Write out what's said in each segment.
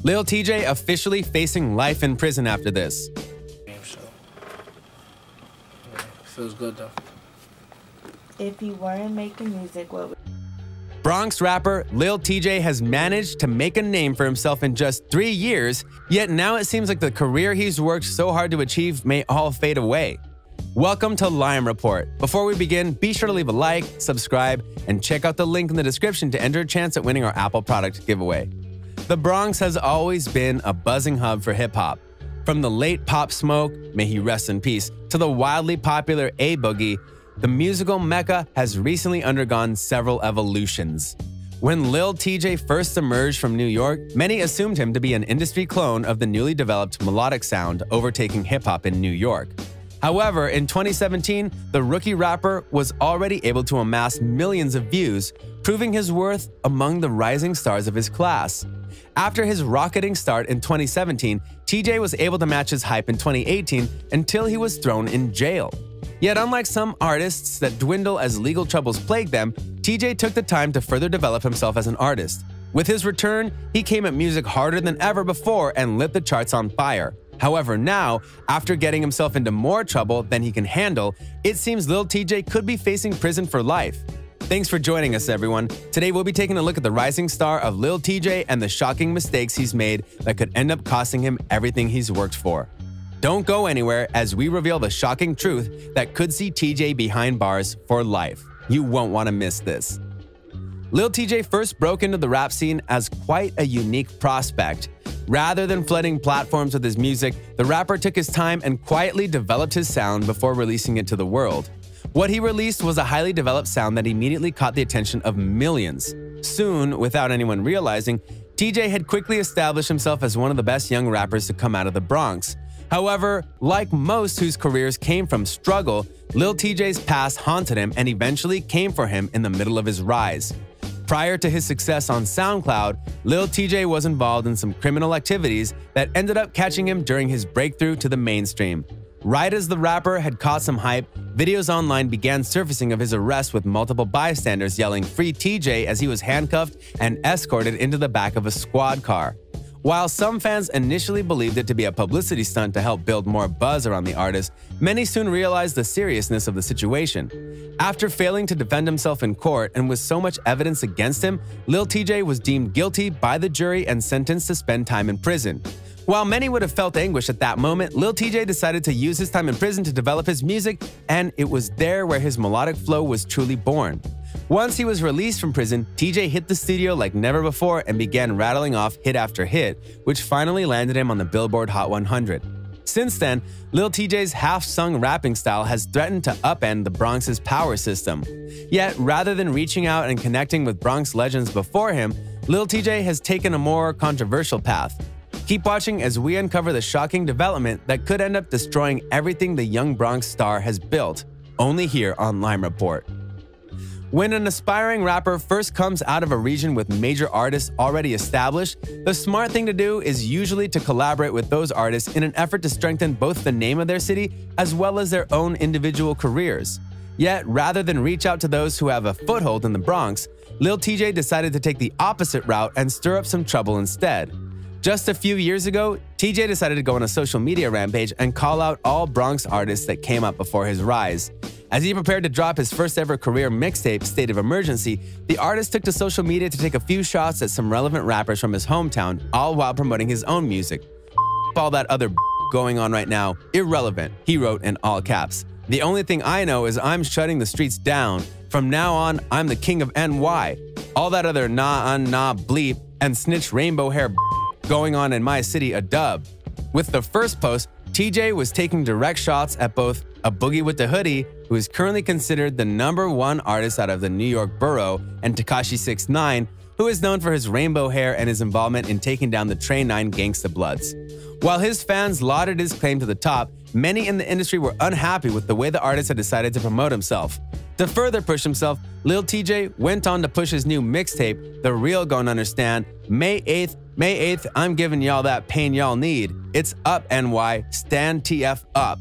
Lil Tjay officially facing life in prison after this. So, yeah, feels good though. If you weren't making music, what would... Bronx rapper Lil Tjay has managed to make a name for himself in just 3 years, yet now it seems like the career he's worked so hard to achieve may all fade away. Welcome to Lime Report. Before we begin, be sure to leave a like, subscribe, and check out the link in the description to enter a chance at winning our Apple product giveaway. The Bronx has always been a buzzing hub for hip-hop. From the late Pop Smoke, may he rest in peace, to the wildly popular A-Boogie, the musical mecca has recently undergone several evolutions. When Lil Tjay first emerged from New York, many assumed him to be an industry clone of the newly developed melodic sound overtaking hip-hop in New York. However, in 2017, the rookie rapper was already able to amass millions of views, proving his worth among the rising stars of his class. After his rocketing start in 2017, Tjay was able to match his hype in 2018 until he was thrown in jail. Yet unlike some artists that dwindle as legal troubles plague them, Tjay took the time to further develop himself as an artist. With his return, he came at music harder than ever before and lit the charts on fire. However, now, after getting himself into more trouble than he can handle, it seems Lil Tjay could be facing prison for life. Thanks for joining us, everyone. Today we'll be taking a look at the rising star of Lil Tjay and the shocking mistakes he's made that could end up costing him everything he's worked for. Don't go anywhere as we reveal the shocking truth that could see Tjay behind bars for life. You won't want to miss this. Lil Tjay first broke into the rap scene as quite a unique prospect. Rather than flooding platforms with his music, the rapper took his time and quietly developed his sound before releasing it to the world. What he released was a highly developed sound that immediately caught the attention of millions. Soon, without anyone realizing, Tjay had quickly established himself as one of the best young rappers to come out of the Bronx. However, like most whose careers came from struggle, Lil Tjay's past haunted him and eventually came for him in the middle of his rise. Prior to his success on SoundCloud, Lil Tjay was involved in some criminal activities that ended up catching him during his breakthrough to the mainstream. Right as the rapper had caught some hype, videos online began surfacing of his arrest with multiple bystanders yelling "Free Tjay" as he was handcuffed and escorted into the back of a squad car. While some fans initially believed it to be a publicity stunt to help build more buzz around the artist, many soon realized the seriousness of the situation. After failing to defend himself in court and with so much evidence against him, Lil Tjay was deemed guilty by the jury and sentenced to spend time in prison. While many would have felt anguish at that moment, Lil Tjay decided to use his time in prison to develop his music, and it was there where his melodic flow was truly born. Once he was released from prison, Tjay hit the studio like never before and began rattling off hit after hit, which finally landed him on the Billboard Hot 100. Since then, Lil Tjay's half-sung rapping style has threatened to upend the Bronx's power system. Yet, rather than reaching out and connecting with Bronx legends before him, Lil Tjay has taken a more controversial path. Keep watching as we uncover the shocking development that could end up destroying everything the young Bronx star has built, only here on Lime Report. When an aspiring rapper first comes out of a region with major artists already established, the smart thing to do is usually to collaborate with those artists in an effort to strengthen both the name of their city as well as their own individual careers. Yet, rather than reach out to those who have a foothold in the Bronx, Lil Tjay decided to take the opposite route and stir up some trouble instead. Just a few years ago, Tjay decided to go on a social media rampage and call out all Bronx artists that came up before his rise. As he prepared to drop his first ever career mixtape, State of Emergency, the artist took to social media to take a few shots at some relevant rappers from his hometown, all while promoting his own music. All that other going on right now, irrelevant, he wrote in all caps. The only thing I know is I'm shutting the streets down. From now on, I'm the king of NY. All that other nah bleep and snitch rainbow hair going on in my city a dub. With the first post, Tjay was taking direct shots at both A Boogie with the Hoodie, who is currently considered the #1 artist out of the New York borough, and Tekashi 6ix9ine, who is known for his rainbow hair and his involvement in taking down the Train 9 Gangsta Bloods. While his fans lauded his claim to the top, many in the industry were unhappy with the way the artist had decided to promote himself. To further push himself, Lil Tjay went on to push his new mixtape, The Real Gon' Understand, May 8th, I'm giving y'all that pain y'all need. It's up, NY, stand TF up.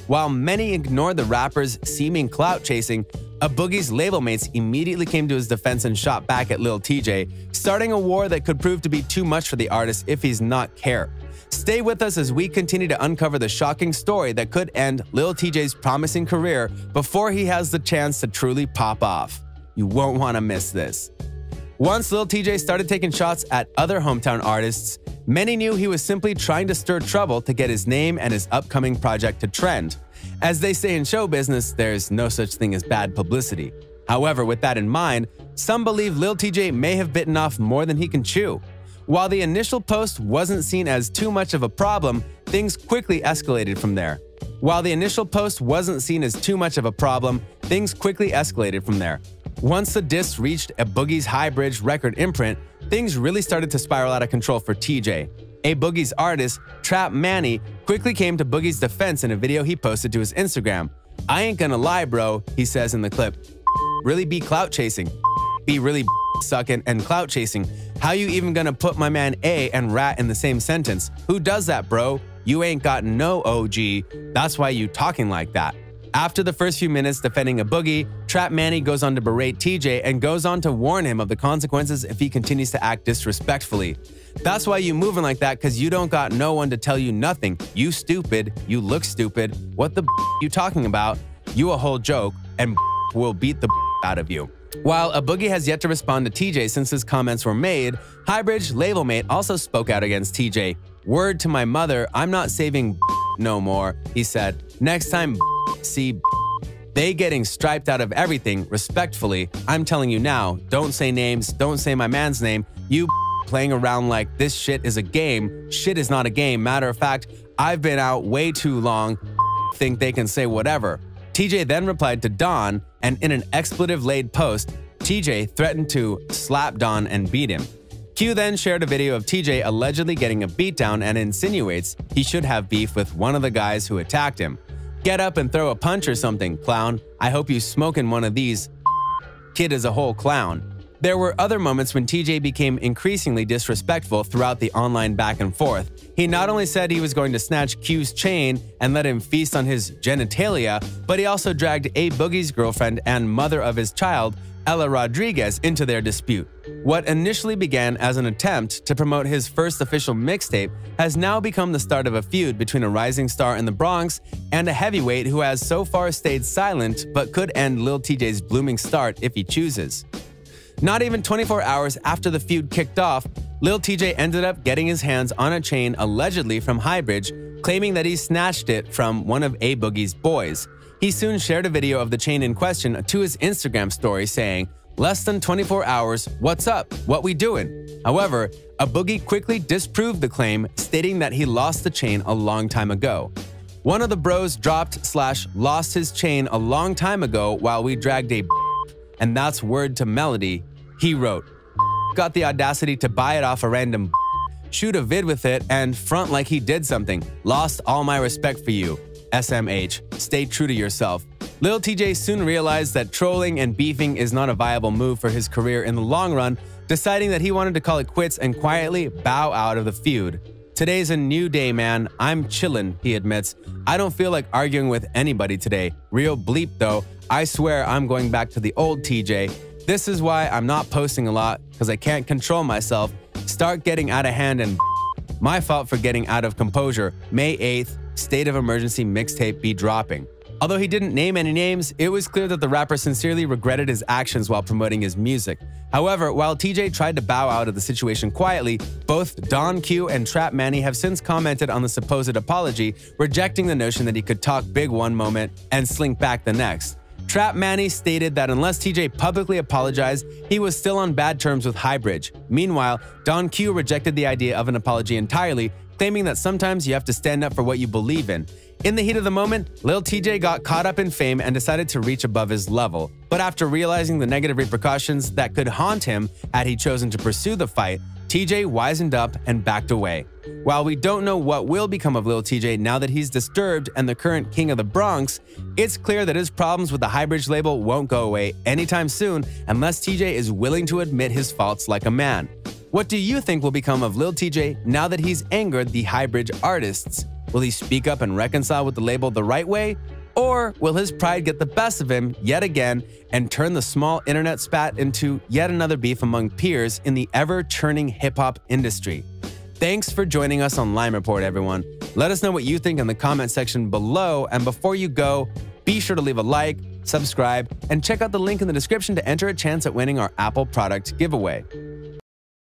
While many ignored the rapper's seeming clout chasing, A Boogie's label mates immediately came to his defense and shot back at Lil Tjay, starting a war that could prove to be too much for the artist if he's not care. Stay with us as we continue to uncover the shocking story that could end Lil Tjay's promising career before he has the chance to truly pop off. You won't want to miss this. Once Lil Tjay started taking shots at other hometown artists, many knew he was simply trying to stir trouble to get his name and his upcoming project to trend. As they say in show business, there's no such thing as bad publicity. However, with that in mind, some believe Lil Tjay may have bitten off more than he can chew. While the initial post wasn't seen as too much of a problem, things quickly escalated from there. Once the diss reached a Boogie's High Bridge record imprint, things really started to spiral out of control for Tjay. A Boogie's artist, Trap Manny, quickly came to Boogie's defense in a video he posted to his Instagram. "I ain't gonna lie, bro," he says in the clip. "Really be clout chasing. Be really sucking and clout chasing. How you even gonna put my man A and Rat in the same sentence? Who does that, bro? You ain't got no OG. That's why you talking like that." After the first few minutes defending a Boogie, Trap Manny goes on to berate Tjay and goes on to warn him of the consequences if he continues to act disrespectfully. "That's why you moving like that, cause you don't got no one to tell you nothing. You stupid. You look stupid. What the you talking about? You a whole joke, and will beat the out of you." While a Boogie has yet to respond to Tjay since his comments were made, Highbridge label mate also spoke out against Tjay. "Word to my mother, I'm not saving no more," he said. "Next time see they getting striped out of everything, respectfully. I'm telling you now, don't say names, don't say my man's name. You playing around like this shit is a game. Shit is not a game. Matter of fact, I've been out way too long. Think they can say whatever." Tjay then replied to Don, and in an expletive-laden post, Tjay threatened to slap Don and beat him. Q then shared a video of Tjay allegedly getting a beatdown and insinuates he should have beef with one of the guys who attacked him. "Get up and throw a punch or something, clown. I hope you smoking one of these. Kid is a whole clown." There were other moments when Tjay became increasingly disrespectful throughout the online back and forth. He not only said he was going to snatch Q's chain and let him feast on his genitalia, but he also dragged A Boogie's girlfriend and mother of his child, Ella Rodriguez, into their dispute. What initially began as an attempt to promote his first official mixtape has now become the start of a feud between a rising star in the Bronx and a heavyweight who has so far stayed silent but could end Lil Tjay's blooming start if he chooses. Not even 24 hours after the feud kicked off, Lil Tjay ended up getting his hands on a chain allegedly from Highbridge, claiming that he snatched it from one of A Boogie's boys. He soon shared a video of the chain in question to his Instagram story saying, "Less than 24 hours, what's up? What we doing?" However, A Boogie quickly disproved the claim, stating that he lost the chain a long time ago. "One of the bros dropped/lost his chain a long time ago while we dragged a and that's word to Melody," he wrote. "Got the audacity to buy it off a random shoot a vid with it and front like he did something. Lost all my respect for you. SMH. Stay true to yourself." Lil Tjay soon realized that trolling and beefing is not a viable move for his career in the long run, deciding that he wanted to call it quits and quietly bow out of the feud. "Today's a new day, man. I'm chillin'," he admits. "I don't feel like arguing with anybody today. Real bleep though. I swear I'm going back to the old Tjay. This is why I'm not posting a lot, because I can't control myself. Start getting out of hand and my fault for getting out of composure. May 8th, State of Emergency mixtape be dropping." Although he didn't name any names, it was clear that the rapper sincerely regretted his actions while promoting his music. However, while Tjay tried to bow out of the situation quietly, both Don Q and Trap Manny have since commented on the supposed apology, rejecting the notion that he could talk big one moment and slink back the next. Trap Manny stated that unless Tjay publicly apologized, he was still on bad terms with Highbridge. Meanwhile, Don Q rejected the idea of an apology entirely, claiming that sometimes you have to stand up for what you believe in. In the heat of the moment, Lil Tjay got caught up in fame and decided to reach above his level. But after realizing the negative repercussions that could haunt him had he chosen to pursue the fight, Tjay wisened up and backed away. While we don't know what will become of Lil Tjay now that he's disturbed and the current king of the Bronx, it's clear that his problems with the Highbridge label won't go away anytime soon unless Tjay is willing to admit his faults like a man. What do you think will become of Lil Tjay now that he's angered the Highbridge artists? Will he speak up and reconcile with the label the right way? Or will his pride get the best of him yet again and turn the small internet spat into yet another beef among peers in the ever-churning hip-hop industry? Thanks for joining us on Lime Report, everyone. Let us know what you think in the comment section below, and before you go, be sure to leave a like, subscribe, and check out the link in the description to enter a chance at winning our Apple product giveaway.